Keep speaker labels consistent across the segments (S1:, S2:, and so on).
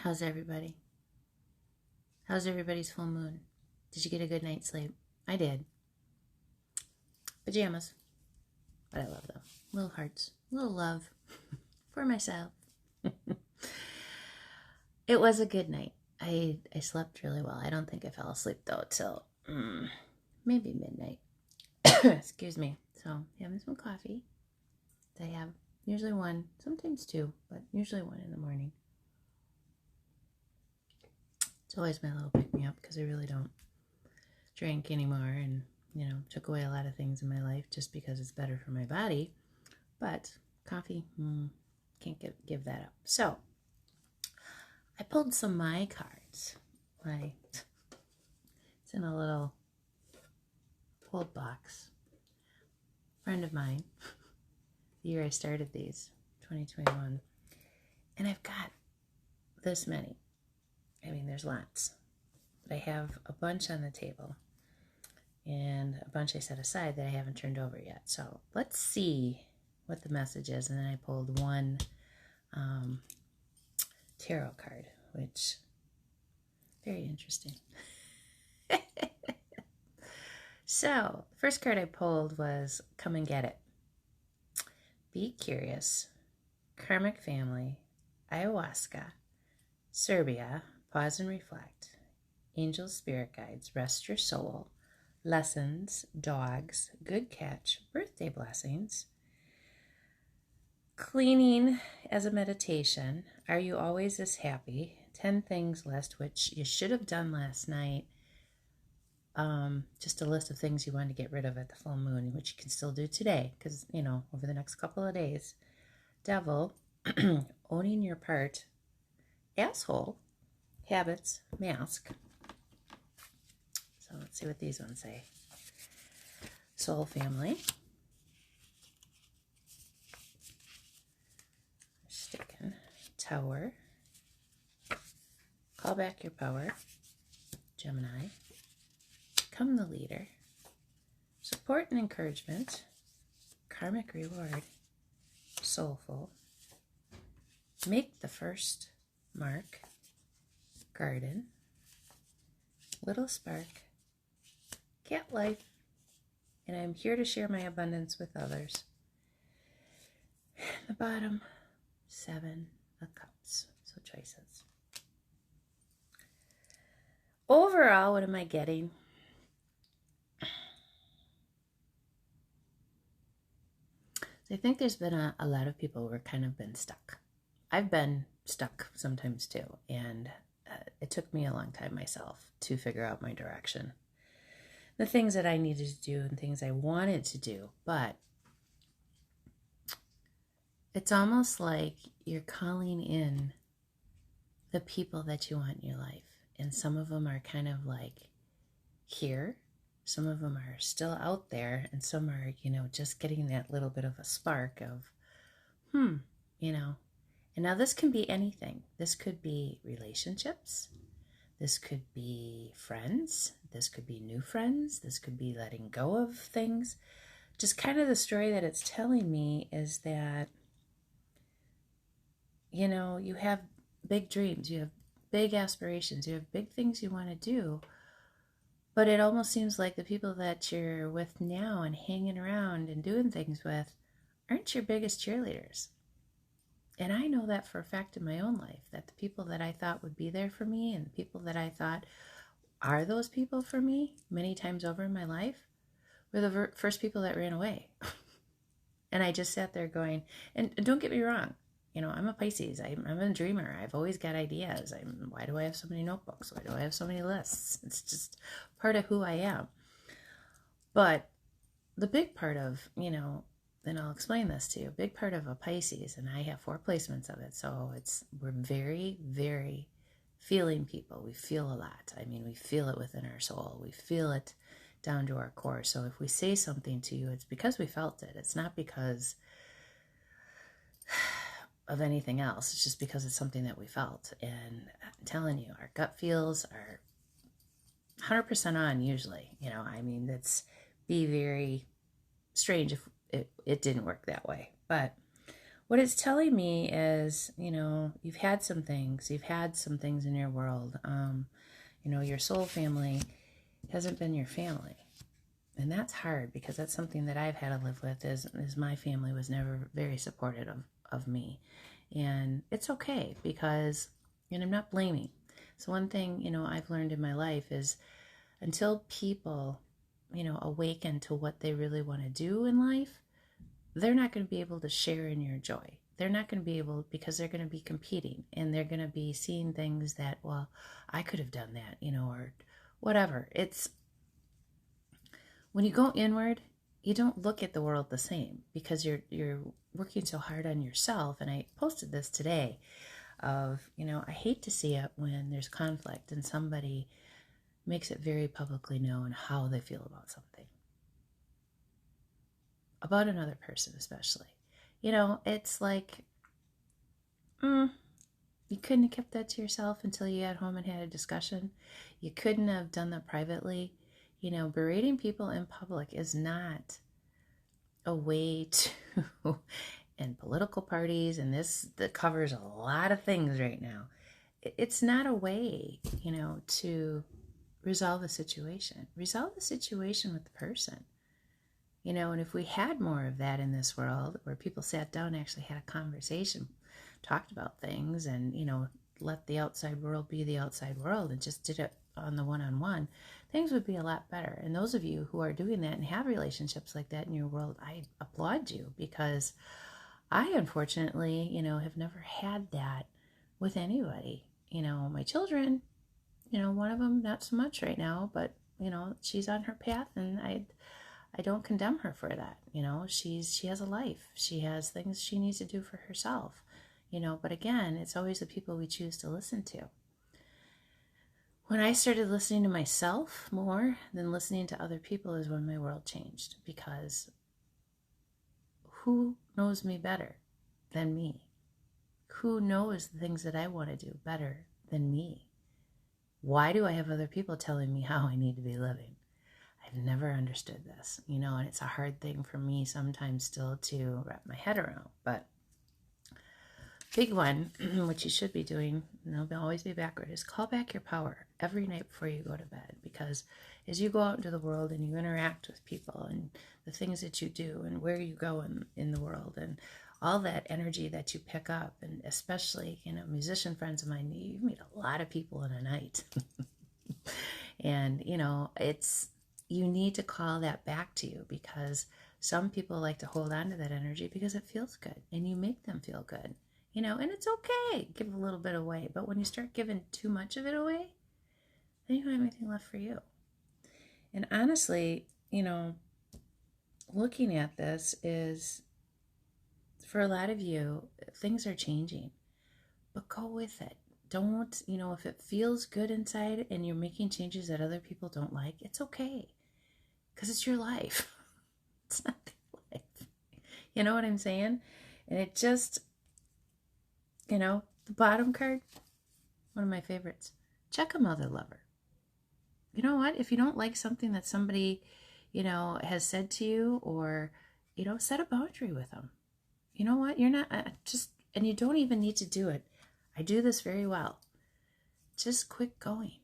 S1: How's everybody? How's everybody's full moon? Did you get a good night's sleep? I did. Pajamas, but I love them. Little hearts, little love for myself. It was a good night. I slept really well. I don't think I fell asleep though till maybe midnight. Excuse me. So having some coffee. I have usually one, sometimes two, but usually one in the morning. It's always my little pick me up because I really don't drink anymore, and took away a lot of things in my life just because it's better for my body. But coffee, can't give that up. So I pulled some my cards. It's in a little old box. Friend of mine, the year I started these, 2021, and I've got this many. I mean, there's lots, but I have a bunch on the table and a bunch I set aside that I haven't turned over yet. So let's see what the message is. And then I pulled one tarot card, which very interesting. So the first card I pulled was Come and Get It. Be curious, karmic family, ayahuasca, Serbia, pause and reflect, angels, spirit guides, rest your soul, lessons, dogs, good catch, birthday blessings, cleaning as a meditation, are you always this happy, 10 things list which you should have done last night, just a list of things you want to get rid of at the full moon, which you can still do today because, over the next couple of days. Devil, owning your part, asshole, habits, mask. So let's see what these ones say. Soul family. Sticking. Tower. Call back your power. Gemini. Become the leader. Support and encouragement. Karmic reward. Soulful. Make the first mark. Garden. Little spark. Cat life. And I'm here to share my abundance with others. The bottom, 7 of Cups. So choices. Overall, what am I getting? I think there's been a lot of people who are kind of been stuck. I've been stuck sometimes too, and it took me a long time myself to figure out my direction. The things that I needed to do and things I wanted to do, but it's almost like you're calling in the people that you want in your life. And some of them are kind of like here. Some of them are still out there, and some are, just getting that little bit of a spark of, And now this can be anything. This could be relationships. This could be friends. This could be new friends. This could be letting go of things. Just kind of the story that it's telling me is that, you have big dreams. You have big aspirations. You have big things you want to do. But it almost seems like the people that you're with now and hanging around and doing things with aren't your biggest cheerleaders. And I know that for a fact in my own life, that the people that I thought would be there for me and the people that I thought are those people for me many times over in my life were the first people that ran away. And I just sat there going, and don't get me wrong, I'm a Pisces. I'm a dreamer. I've always got ideas. Why do I have so many notebooks? Why do I have so many lists? It's just part of who I am. But the big part of, then I'll explain this to you. A big part of a Pisces, and I have 4 placements of it. So we're very, very feeling people. We feel a lot. I mean, we feel it within our soul. We feel it down to our core. So if we say something to you, it's because we felt it. It's not because of anything else. It's just because it's something that we felt. And I'm telling you, our gut feels are 100% on usually. That's be very strange if it didn't work that way. But What it's telling me is, you've had some things. You've had some things in your world. Your soul family hasn't been your family. And that's hard because that's something that I've had to live with is my family was never very supportive of me. And it's okay because, and I'm not blaming. So one thing, I've learned in my life is until people, awaken to what they really want to do in life, they're not going to be able to share in your joy. They're not going to be able, because they're going to be competing and they're going to be seeing things that, well, I could have done that, or whatever. It's when you go inward, you don't look at the world the same because you're working so hard on yourself. And I posted this today of, I hate to see it when there's conflict and somebody makes it very publicly known how they feel about something. About another person especially. It's like, you couldn't have kept that to yourself until you got home and had a discussion. You couldn't have done that privately. Berating people in public is not a way to, and political parties, and this that covers a lot of things right now. It's not a way, to resolve a situation. Resolve the situation with the person. And if we had more of that in this world, where people sat down and actually had a conversation, talked about things, and, let the outside world be the outside world and just did it on the one-on-one, things would be a lot better. And those of you who are doing that and have relationships like that in your world, I applaud you, because I, unfortunately, have never had that with anybody. My children, one of them, not so much right now, but, she's on her path, and I don't condemn her for that. She has a life. She has things she needs to do for herself. But again, it's always the people we choose to listen to. When I started listening to myself more than listening to other people is when my world changed, because who knows me better than me? Who knows the things that I want to do better than me? Why do I have other people telling me how I need to be living? I've never understood this, and it's a hard thing for me sometimes still to wrap my head around. But big one, which you should be doing, always be backward, is call back your power every night before you go to bed. Because as you go out into the world and you interact with people and the things that you do and where you go in the world and all that energy that you pick up, and especially, musician friends of mine, you meet a lot of people in a night. And, you need to call that back to you, because some people like to hold on to that energy because it feels good and you make them feel good, and it's okay. Give a little bit away. But when you start giving too much of it away, then you don't have anything left for you. And honestly, looking at this is, for a lot of you, things are changing, but go with it. Don't, if it feels good inside and you're making changes that other people don't like, it's okay. Because it's your life. It's not their life. You know what I'm saying? And it just, the bottom card, one of my favorites. Check a mother lover. You know what? If you don't like something that somebody, has said to you, or, set a boundary with them. You know what? You're not, and you don't even need to do it. I do this very well. Just quit going.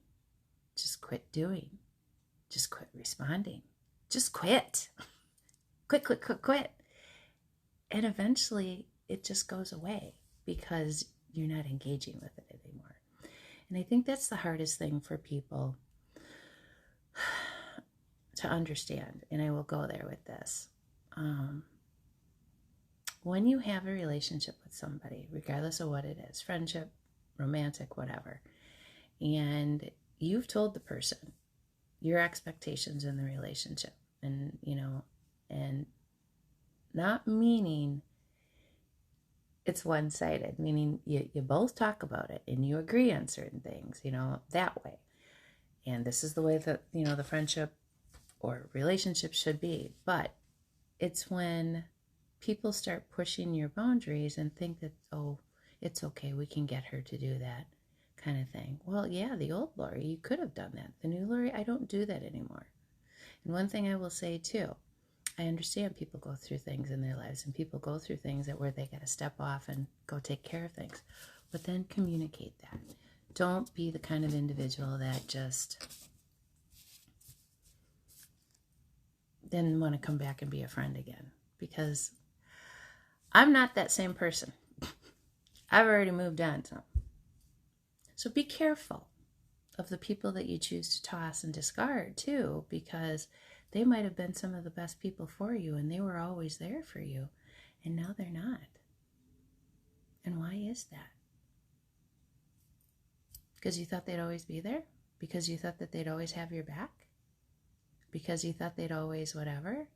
S1: Just quit doing. Just quit responding. Just quit. Quit. And eventually it just goes away because you're not engaging with it anymore. And I think that's the hardest thing for people to understand. And I will go there with this. When you have a relationship with somebody, regardless of what it is, friendship, romantic, whatever, and you've told the person your expectations in the relationship, and, and not meaning it's one-sided, meaning you both talk about it and you agree on certain things, that way. And this is the way that, the friendship or relationship should be. But it's when people start pushing your boundaries and think that, oh, it's okay, we can get her to do that kind of thing. Well, yeah, the old Lori, you could have done that. The new Lori, I don't do that anymore. And one thing I will say too, I understand people go through things in their lives, and people go through things where they got to step off and go take care of things. But then communicate that. Don't be the kind of individual that just then want to come back and be a friend again. Because I'm not that same person. I've already moved on. So be careful of the people that you choose to toss and discard too, because they might have been some of the best people for you, and they were always there for you, and now they're not. And why is that? Because you thought they'd always be there? Because you thought that they'd always have your back? Because you thought they'd always whatever?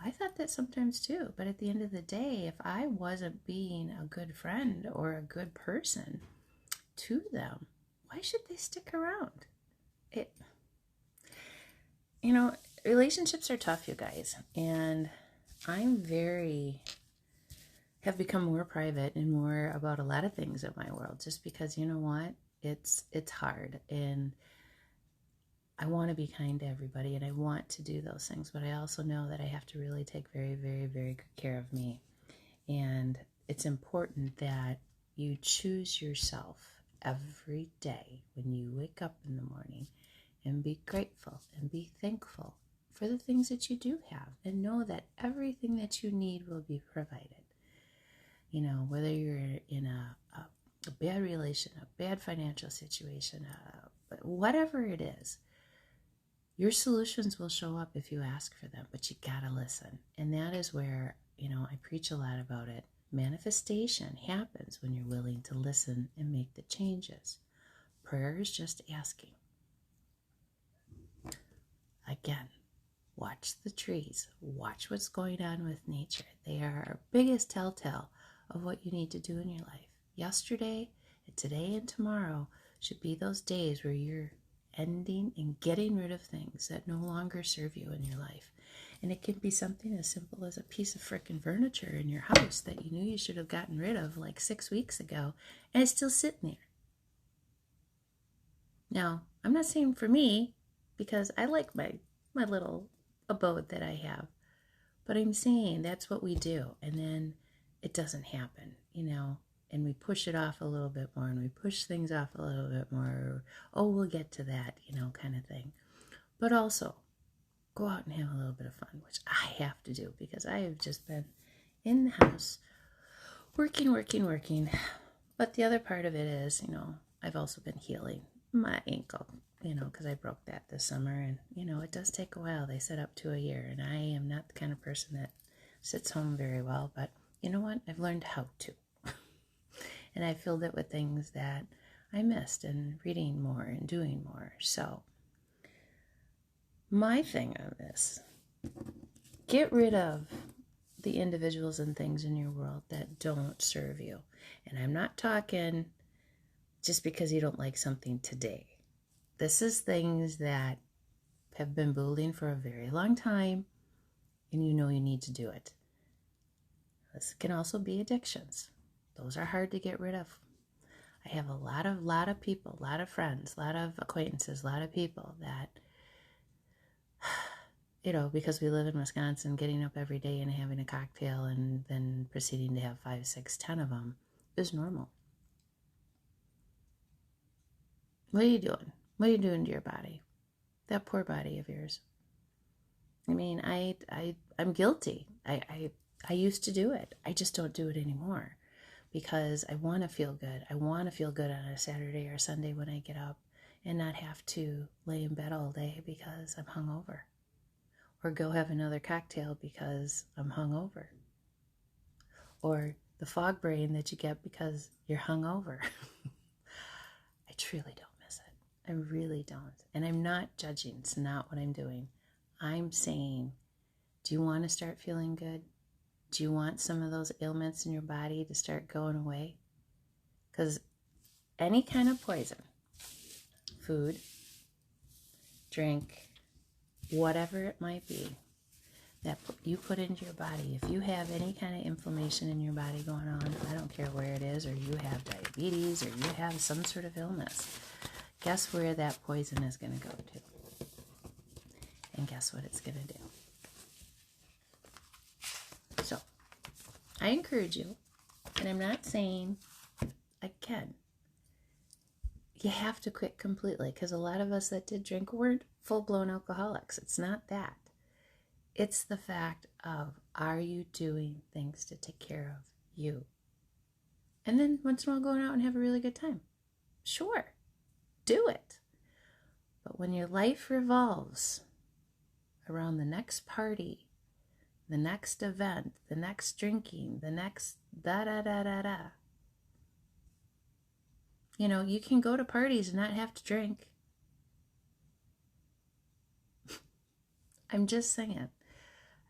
S1: I thought that sometimes too, but at the end of the day, if I wasn't being a good friend or a good person to them, why should they stick around? Relationships are tough, you guys, and have become more private and more about a lot of things in my world, just because, you know what, it's hard, and I want to be kind to everybody, and I want to do those things, but I also know that I have to really take very, very, very good care of me. And it's important that you choose yourself every day when you wake up in the morning, and be grateful and be thankful for the things that you do have, and know that everything that you need will be provided. Whether you're in a bad relation, a bad financial situation, whatever it is, your solutions will show up if you ask for them, but you gotta listen. And that is where, I preach a lot about it. Manifestation happens when you're willing to listen and make the changes. Prayer is just asking. Again, watch the trees. Watch what's going on with nature. They are our biggest telltale of what you need to do in your life. Yesterday, today, and tomorrow should be those days where you're ending and getting rid of things that no longer serve you in your life. And it can be something as simple as a piece of frickin' furniture in your house that you knew you should have gotten rid of like 6 weeks ago, and it's still sitting there. Now, I'm not saying for me, because I like my little abode that I have, but I'm saying that's what we do, and then it doesn't happen, and we push it off a little bit more, and we push things off a little bit more, we'll get to that, kind of thing. But also, go out and have a little bit of fun, which I have to do, because I have just been in the house working. But the other part of it is, I've also been healing my ankle, because I broke that this summer, and, it does take a while. They said up to a year, and I am not the kind of person that sits home very well, but you know what? I've learned how to. And I filled it with things that I missed, and reading more and doing more. So my thing on this, get rid of the individuals and things in your world that don't serve you. And I'm not talking just because you don't like something today. This is things that have been building for a very long time, and you need to do it. This can also be addictions. Those are hard to get rid of. I have a lot of people, a lot of friends, a lot of acquaintances, a lot of people that, because we live in Wisconsin, getting up every day and having a cocktail and then proceeding to have 5, 6, 10 of them is normal. What are you doing? What are you doing to your body? That poor body of yours. I mean, I'm guilty. I used to do it. I just don't do it anymore, because I want to feel good. I want to feel good on a Saturday or Sunday when I get up, and not have to lay in bed all day because I'm hungover, or go have another cocktail because I'm hungover, or the fog brain that you get because you're hungover. I truly don't miss it. I really don't. And I'm not judging. It's not what I'm doing. I'm saying, do you want to start feeling good? Do you want some of those ailments in your body to start going away? Because any kind of poison, food, drink, whatever it might be, that you put into your body, if you have any kind of inflammation in your body going on, I don't care where it is, or you have diabetes, or you have some sort of illness, guess where that poison is going to go to? And guess what it's going to do? I encourage you, and I'm not saying, again, you have to quit completely, because a lot of us that did drink weren't full-blown alcoholics. It's not that. It's the fact of, are you doing things to take care of you? And then once in a while going out and have a really good time. Sure, do it. But when your life revolves around the next party, the next event, the next drinking, the next da-da-da-da-da, you know, you can go to parties and not have to drink. I'm just saying.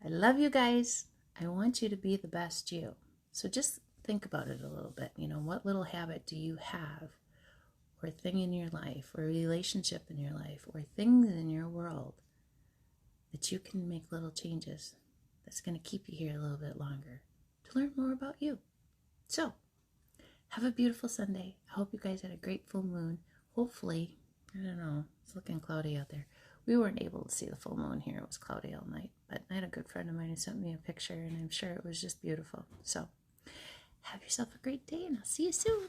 S1: I love you guys. I want you to be the best you. So just think about it a little bit. You know, what little habit do you have, or thing in your life, or relationship in your life, or things in your world that you can make little changes that's going to keep you here a little bit longer to learn more about you. So, have a beautiful Sunday. I hope you guys had a great full moon. Hopefully, I don't know, it's looking cloudy out there. We weren't able to see the full moon here. It was cloudy all night. But I had a good friend of mine who sent me a picture, and I'm sure it was just beautiful. So, have yourself a great day, and I'll see you soon.